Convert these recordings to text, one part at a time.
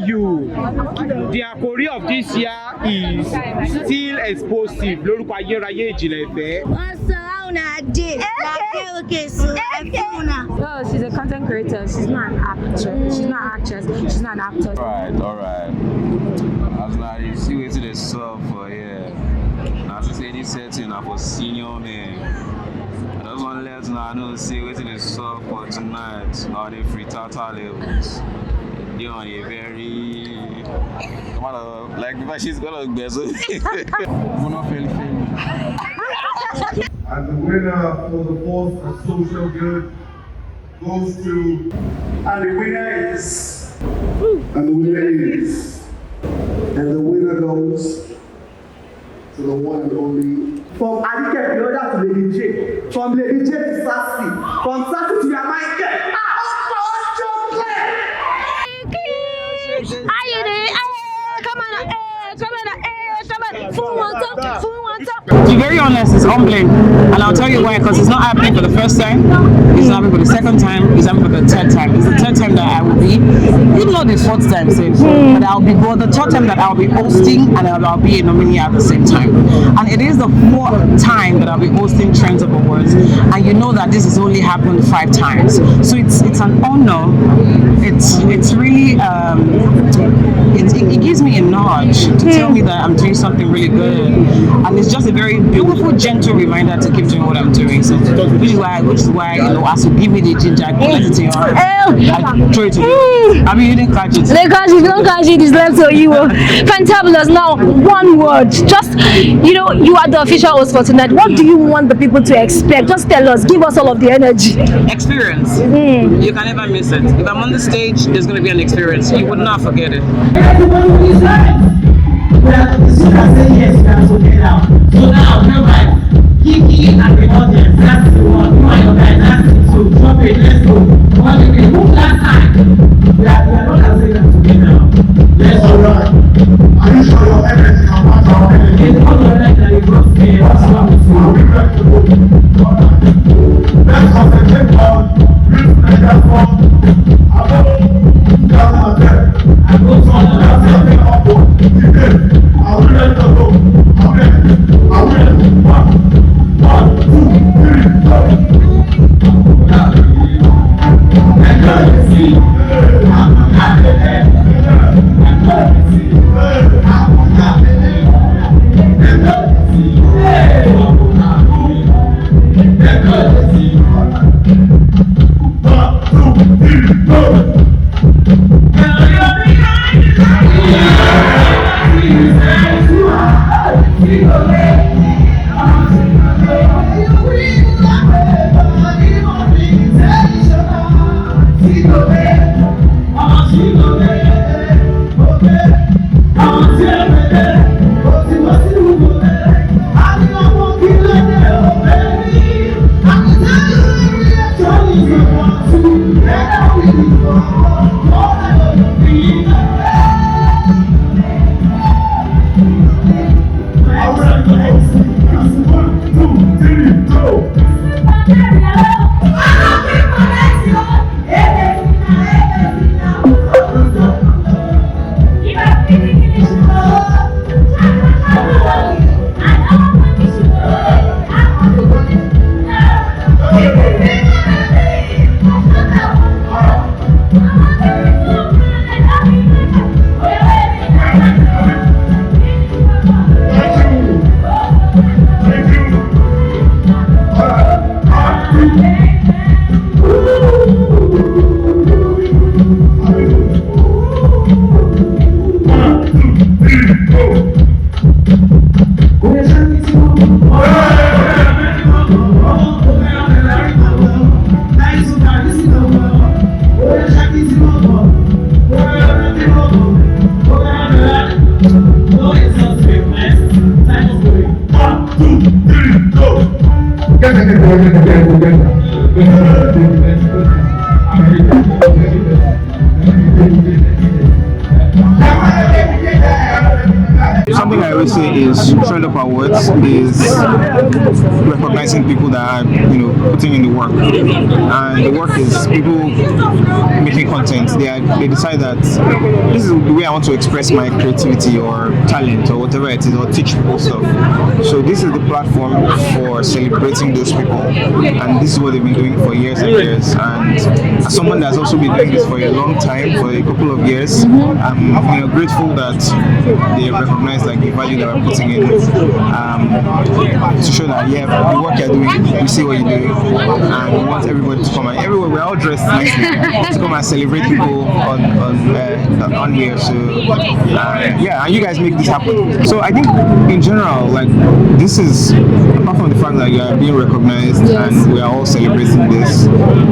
you, the Akori of this year is still explosive. Lórúkọ ayérayé ìjìnlẹ̀ ìfẹ́. Well, she's a content creator. She's not an actor. She's not an actress. She's not an actor. All right. As now you see what they saw for here. Now to say this setting for senior man. I just want to let you know see what they saw for tonight. All the free total levels. You're on a very like if she's gonna be so. And the winner for the fourth of social good goes to, and the winner goes to the one and only. From Adike Deola to Lady J, from Lady J to Sassy, from Sassy to Yamaike. To be very honest, it's humbling, and I'll tell you why. Because it's not happening for the first time, it's not happening for the second time, it's happening for the third time. It's the third time that I will be, even not the fourth time, but I'll be the third time that I'll be hosting and I'll be a nominee at the same time. And it is the fourth time that I'll be hosting Trenduppp Awards, and you know that this has only happened 5 times. So it's an honor. It's really it gives me a nudge to tell me that I'm doing something really good, and it's just a very beautiful, gentle reminder to keep doing what I'm doing. So which is why you know, as you give me the ginger, I put it in your hand. I throw it to you. I mean, you didn't catch it. They catch it, don't catch it, it's left to you. Fantabulous. Now, one word. Just, you know, you are the official host for tonight. What do you want the people to expect? Just tell us, give us all of the energy. Experience. You can never miss it. If I'm on the stage, there's going to be an experience. You would not forget it. Everybody will be right. We have to say yes, we have to get out. So now, remember, Kiekie and the audience, that's the one. You and your guys, that's it. So drop it, let's go. What did we move last time? We are not as if to get out. Yes, alright. Are you sure your energy can match our energy? It's all your life that you brought today. What's wrong with you? We like to go. Let's concentrate on this measure for I go to Something I always say is Trenduppp Awards is recognizing people that are, putting in the work. And the work is people making content. They decide that this is the way I want to express my creativity or talent or whatever it is, or teach people stuff. So this is the platform for celebrating those people, and this is what they've been doing for years and years. And as someone that's also been doing this for a long time, for a couple of years, I'm grateful that they recognize like the value that we're putting in, to show that the work you're doing, we see what you're doing, and we want everybody to come. And everywhere we're all dressed nicely to come and celebrate people on here. So and you guys make this happen. So I think in general, like, this is, apart from the fact that you are being recognized and we are all celebrating this,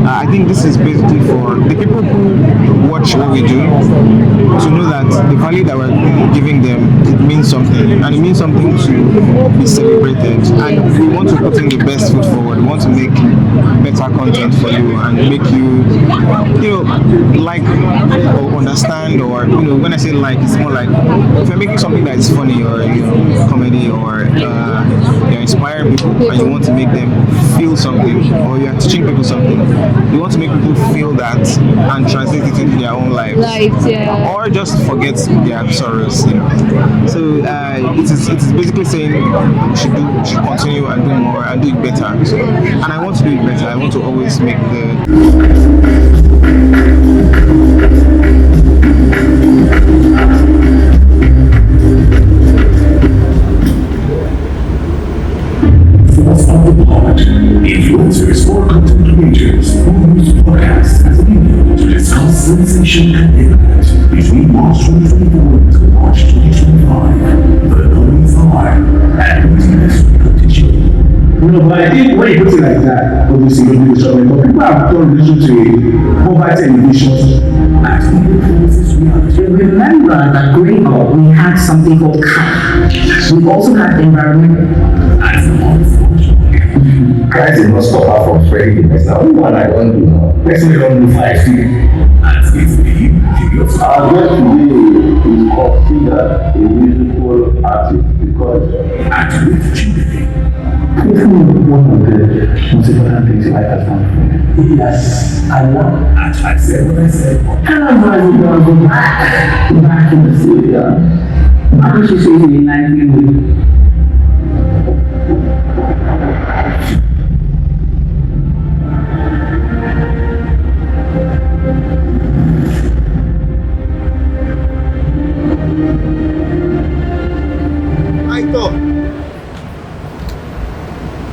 I think this is basically for the people who watch what we do to know that the value that we're giving them, it means something, and it means something to be celebrated. And we want to put in the best foot forward. We want to make better content for you and make you, like or understand, or when I say like, it's more like if you're making something that is funny or comedy, or you're inspiring people and you want to make them feel something, or you're teaching people something, you want to make people feel that and translate it into their own lives, or just forget their sorrows. So it is basically saying we should continue and do more and do it better. So, and I want to do it better. I want to always make Influencers or content creators who use podcasts as a medium to discuss sensation and impact between March 2024 to March 2025. The nominees are AWARD2025. No, but I think when you put it like that, obviously you do the show, but people have done relation to poverty and emissions. Remember that growing up, we had something called CAP. We also had environment. Christ did not stop her from spreading the message. Only one I don't do now. Let's say don't do 5 things. And it's the period. Our guest today is considered a musical artist because One of the most important things life has done for me. Yes, I love it. I said what I said. And I'm going to go back in the city. I'm actually saying in life,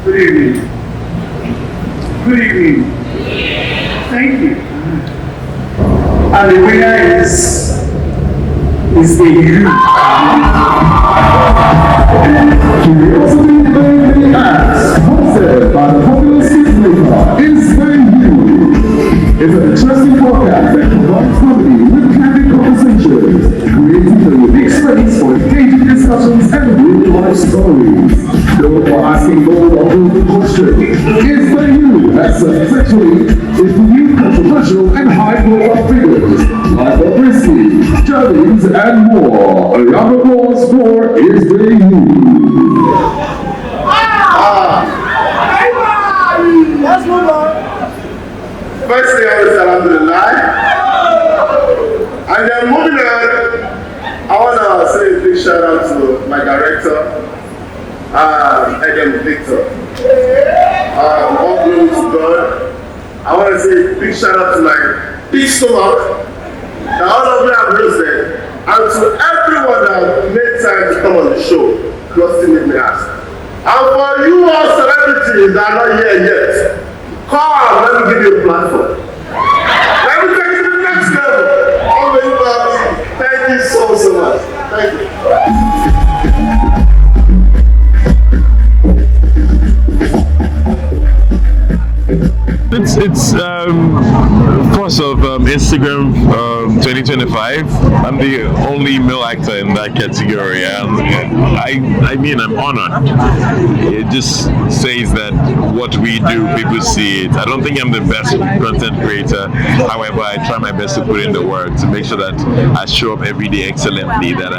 Good evening. Good evening. Thank you. And the winner is Veekee. Curiosity Baby Acts, hosted by the popular skit maker, Is Veekee. It's an interesting podcast that combines comedy with candid conversations, creating a unique space for engaging discussions and real life stories. Known for asking bold or brutal questions, Is Veekee has successfully interviewed controversial and high-profile figures like Peller&Jarvis and more. A round of applause for Is Veekee. let's move on. Firstly, I will alhamdulillah. And then moving on, I want to say a big shout out to my director, Victor. All glory to God. I want to say a big shout out to my big stomach. Now, all of you have listened, and to everyone that made time to come on the show, trusting with me ask. And for you all celebrities that are not here yet, come, let me give you a platform. Let me take you to the next level. Unbelievable. Thank you so much. Thank you. it's first of Instagram 2025 I'm the only male actor in that category, and I mean I'm honored. It just says that what we do, people see it. I don't think I'm the best content creator, however I try my best to put in the work to make sure that I show up every day excellently, that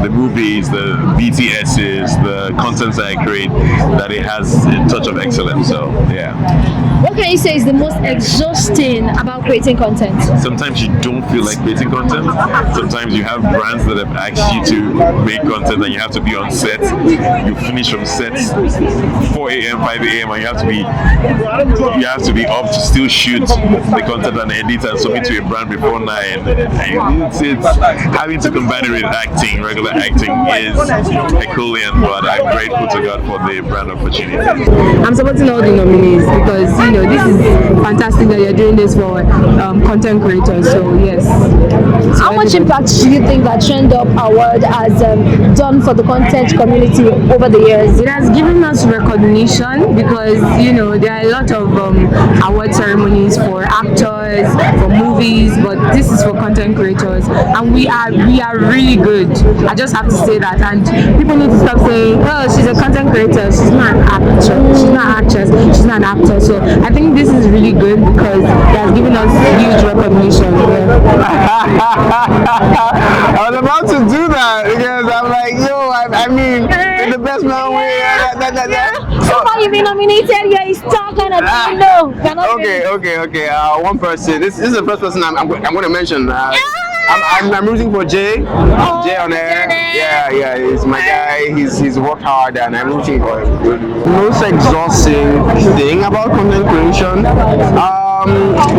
the movies, the BTSs, the contents that I create, that it has a touch of excellence. So yeah. What can you say is the most exhausting about creating content? Sometimes you don't feel like creating content. Sometimes you have brands that have asked you to make content and you have to be on set. You finish from set 4 a.m., 5 a.m. and you have to be up to still shoot the content and edit and submit to a brand before 9. And it's having to combine it with acting, regular acting is Herculean, but I'm grateful to God for the brand opportunity. I'm supporting all the nominees because this is fantastic that you're doing this for content creators. So yes. How much impact do you think that Trenduppp Award has done for the content community over the years? It has given us recognition because there are a lot of award ceremonies for actors, for movies, but this is for content creators, and we are really good. I just have to say that, and people need to stop saying, "Oh, she's a content creator. She's not an actor. She's not an actress. She's not an actor." So I think this is really good because it has given us huge recognition. I was about to do that because I'm like, I mean, in the best man way. Somebody been nominated, you're stuck and I don't know. Okay. One person. This is the first person I'm going to mention. I'm rooting for Jay. Jay on air. Yeah, he's my guy. He's worked hard and I'm rooting for him. The most exhausting thing about content creation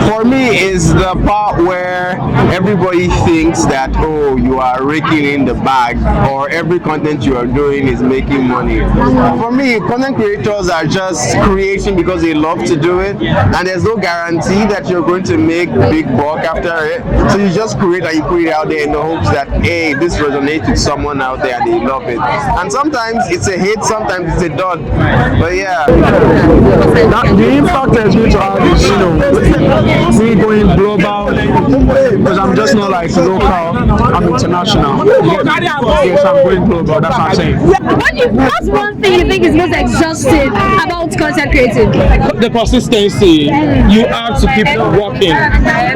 for me is the part where everybody thinks that, oh, you are raking in the bag or every content you are doing is making money. For me, content creators are just creating because they love to do it, and there's no guarantee that you're going to make big buck after it. So you just create and you put it out there in the hopes that, hey, this resonates with someone out there and they love it. And sometimes it's a hit, sometimes it's a dud. But yeah. The impact is going to have is, me going global, because I'm just not like local, I'm international. Yes, I'm going global, that's what I'm saying. What's one thing you think is most exhausting about content creating? The consistency. You have to keep working.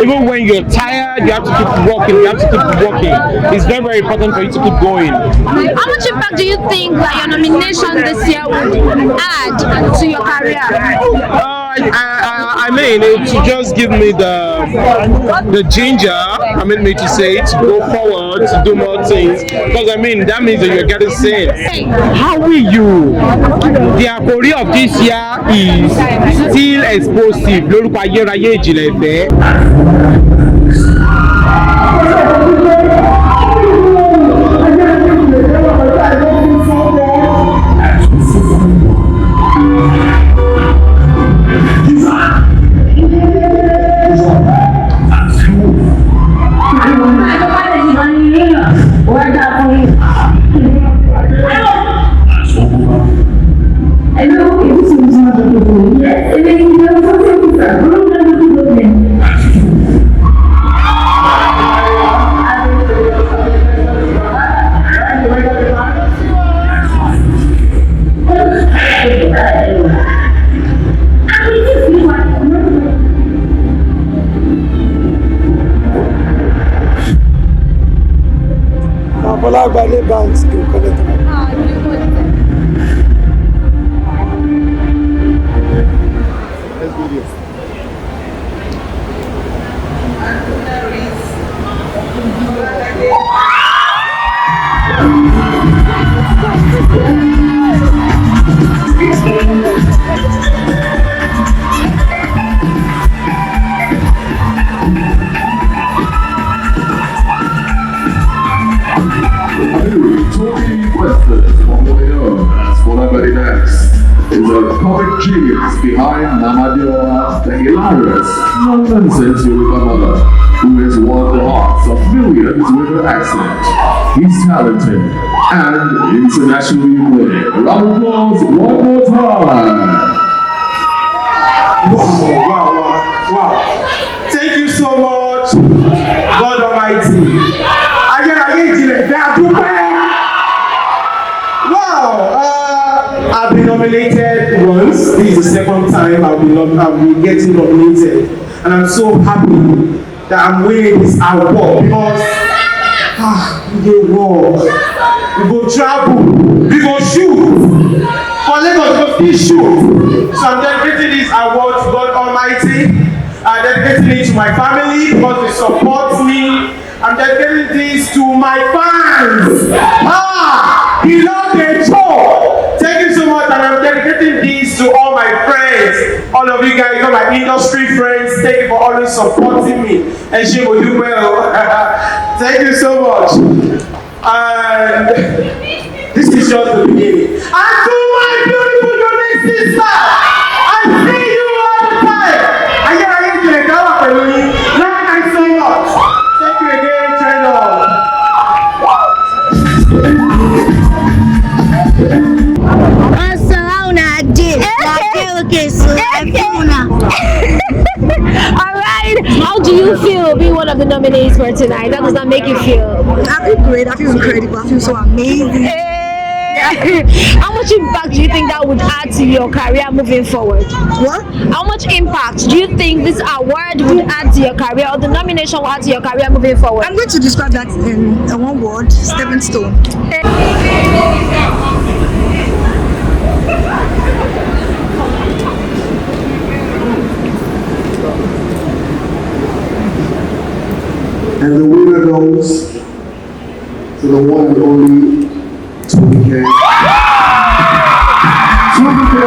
Even when you're tired, you have to keep working. It's very, very important for you to keep going. How much impact do you think that your nomination this year would add to your career? I mean, it just give me the ginger, me to say to go forward, to do more things. Because that means that you're getting seen. How will you? The career of this year is still explosive. Lórúkọ ayérayé ìjìnlẹ̀ ìfẹ́. Banks to collect. Genius behind Mama Deola, the hilarious, no-nonsense Yoruba mother, who has won the hearts of millions with her accent. He's talented and internationally acclaimed. Round of applause one more time. Wow. God Almighty. Wow, I've been nominated once. This is the second time I'll be getting nominated, and I'm so happy that I'm winning this award because we go walk, we go travel, we go shoot. For Lagos, we go shoot. So I'm dedicating this award to God Almighty. I'm dedicating it to my family because they support me. I'm dedicating this to my fans. You love the show. Thank you so much, and I'm dedicating this to all my friends, all of you guys, all my industry friends. Thank you for always supporting me, and she will do well. Thank you so much. And this is just the beginning. And to my beautiful unique sister, I see you all the time. I get to the girl of the movie. Love you so much. Thank you again, Trenduppp. Alright, how do you feel being one of the nominees for tonight? How does that make you feel? I feel great, I feel incredible, I feel so amazing. How much impact do you think that would add to your career moving forward? What? How much impact do you think this award would add to your career, or the nomination will add to your career moving forward? I'm going to describe that in one word: stepping stone. And the winner goes to the one and only Tomike. Tomike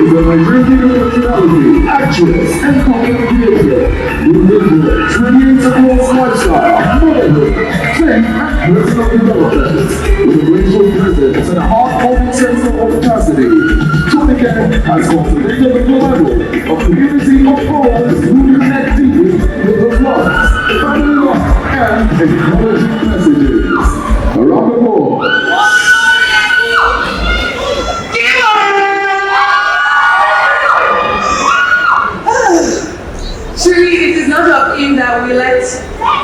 is a Nigerian personality, actress, and content creator who lives, radiates across lifestyle, motherhood, faith, and personal development. With a graceful presence and a heartwarming sense of authenticity, Tomike has cultivated the level of community of followers who connect deeply with the love, family love, and encouraging messages. A round of applause. Truly, it is not of him that we let,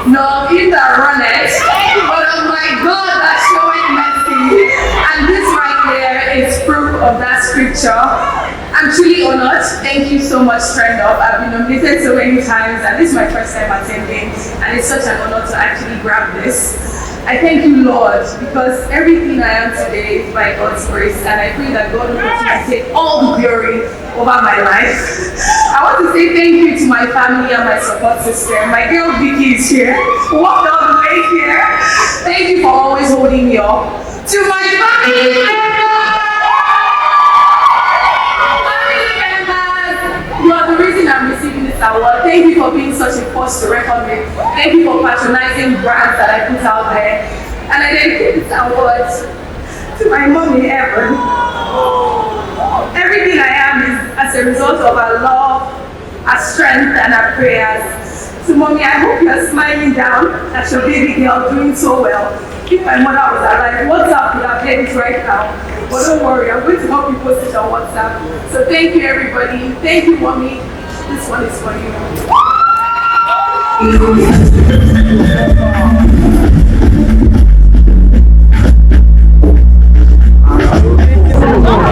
nor of him that runneth, but of my God that showeth mercy. And this right there is proof of that scripture. I'm truly honored. Thank you so much, Trenduppp. I've been nominated so many times, and this is my first time attending, and it's such an honor to actually grab this. I thank you, Lord, because everything I am today is by God's grace, and I pray that God will continue to take all the glory over my life. I want to say thank you to my family and my support system. My girl Veekee is here, walked all the way here. Thank you for always holding me up. To my family members, you are the reason I'm receiving this award. Thank you for being such a force to reckon with. Thank you for patronizing brands that I put out there. And I dedicate this award to my mommy, Evan. Everything I am is as a result of her love, her strength, and her prayers. So, Mommy, I hope you're smiling down at your baby girl doing so well. If my mother was alive, WhatsApp would have played it right now. But don't worry, I'm going to help you post it on WhatsApp. So, thank you, everybody. Thank you, Mommy. This one is for you.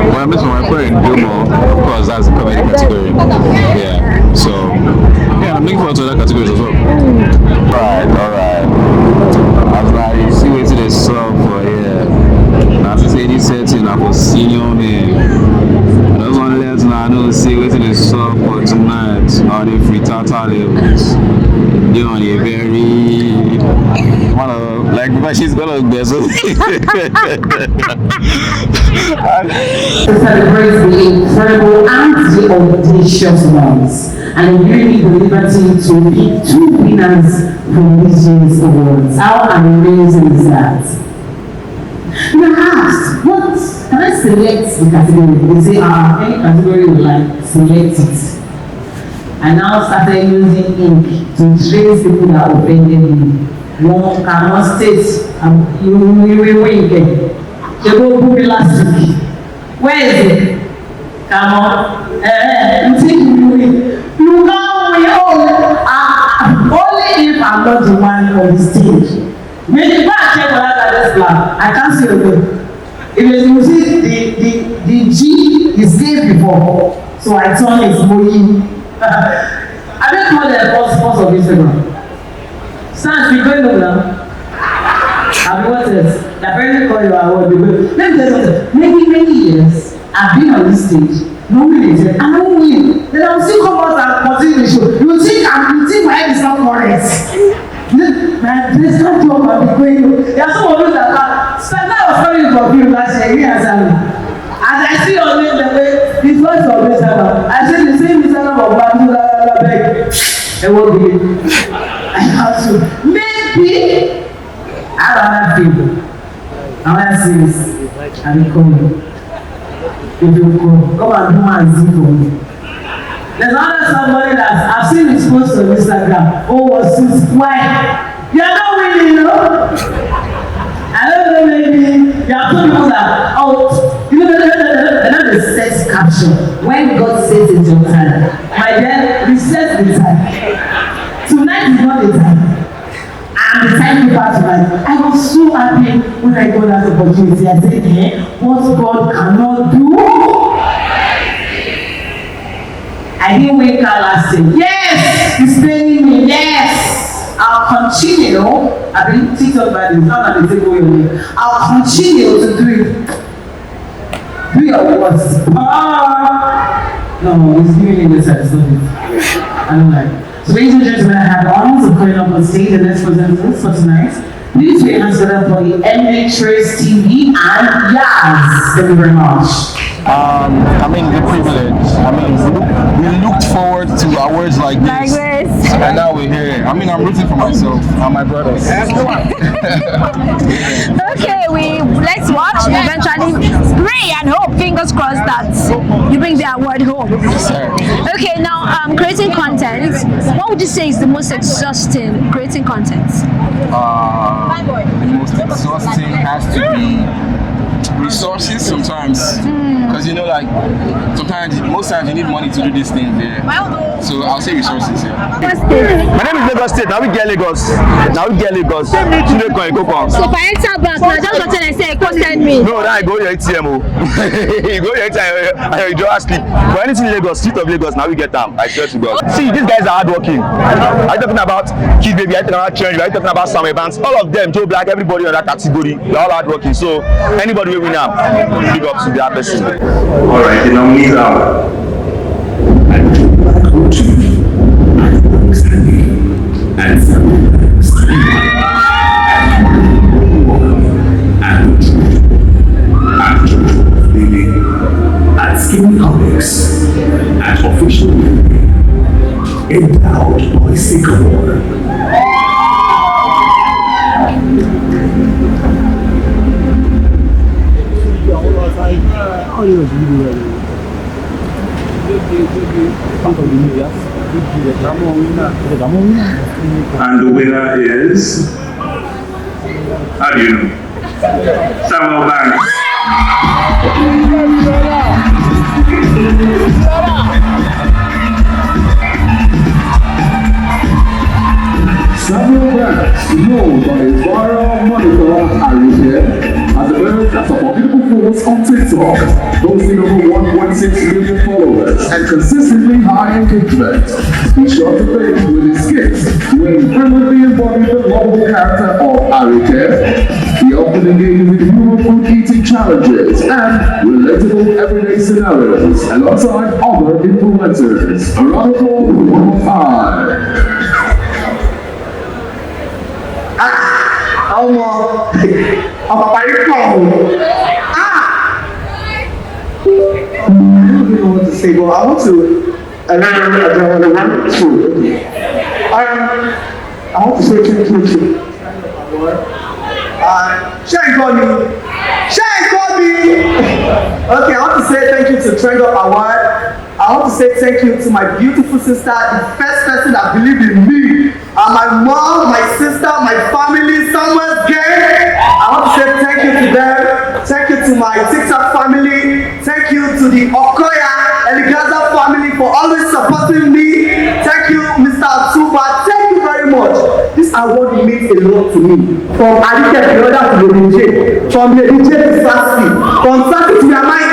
Well, I'm missing my friend Deola, of course, that's the comedy category. Yeah, so yeah, I'm looking forward to other categories as well. Alright. I was like, you see what it is so for now to say this setting, I was senior man. I just want to let you know, see what it is so for tonight, all the free tata levels. You know, they're very like, but she's gonna be so. To celebrate the incredible and the audacious ones, and really the liberty to pick two winners from this year's awards. How amazing is that? You are asked, what can I select the category? They say, any category you like, select it. I now started using ink to trace people that offended me. One cannot state, you will win again. They go book last week. Where is it? Come on. You think you win. You can't win. Only I'm not the one on the stage. Maybe go and check what I just plan. I can't see again. If you see the G is there before, so I turn it Moyi. I don't call them post of Instagram. Sans, we going on now. I've been watching this. The parents call you award. Let me tell you something. Many years I've been on this stage. Nobody said, I don't win. Then I'll still come out and continue the show. You think my head is not correct. My place can't talk about the way. There are some of you that are. Spencer was coming for you last year. As I see your name, the way his voice of this I said the same designer of Bandula Beg. It won't be. I have to. Maybe I have another thing. I want to see this. I will come. If you come and do my Z for me. There's another somebody that I've seen his post on Instagram. Oh, what's this? Why? You're not winning, you know? I don't know, maybe there are two people that, you know the sex caption. When God says it's your time, my dear, reset the time. Tonight is not the time. I'm the time to pass tonight. I was so happy when I got that opportunity. I said, what God cannot do. I didn't win car last year. Yes! He's paying me. Yes! I'll continue. I've been TikTok by the time they take away me. I'll continue to do it. Do your worst. No, he's giving me this side. I don't like it. So, ladies and gentlemen, I have the honors of calling up on stage the next presenters for tonight. Please put your hands together for the MD Trace TV and Yaz. Thank you very much. The privilege. We looked forward to awards like this, and now we're here. I'm rooting for myself and my brothers. Okay, let's watch. We eventually pray and hope, fingers crossed, that you bring the award home. Okay, now creating content. What would you say is the most exhausting creating content? The most exhausting has to be resources sometimes, because most times you need money to do these things there. So I'll say resources. My name is Lagos State. Now we get Lagos. So if I enter back now, just go tell and say, "Go send me." No, now I go your ATM. You go your ATM and you draw sleep. But anything in Lagos, street of Lagos, now we get them. I swear to God. See, these guys are hardworking. Are you talking about Kid Baby? Are you talking about Trend? Are you talking about Sam Evans? All of them, Joe Black, everybody in that category, they're all hardworking. So anybody will win now. Big up to that person. All right, the nominees are at Skinny Comics at Official endowed by Sycamore. And the winner is, how do you know? Samuel Banks. Samuel Banks, known by his viral moniker Arike, has emerged as a formidable force on TikTok, boasting over 1.6 million followers and consistently high engagement. He shot the face with his skits, where he brilliantly embodied the lovable character of Arike. He often engages in humorous food eating challenges and relatable everyday scenarios alongside other influencers. A round of applause for one more time. I don't know what to say, but I want to I want to say thank you to Shine Goni. Okay, I want to say thank you to Trenduppp Award. I want to say thank you to my beautiful sister, the first person that believed in me. My mom, my sister, my family, someone's gang. I want to say thank you to them. Thank you to my TikTok family. Thank you to the Okoya Eligaza family for always supporting me. Thank you, Mr. Atuba. Thank you very much. This a lot to me. From Adike Brother to Lady J, from Lady J to Sassy, from Sassy to Yamaike.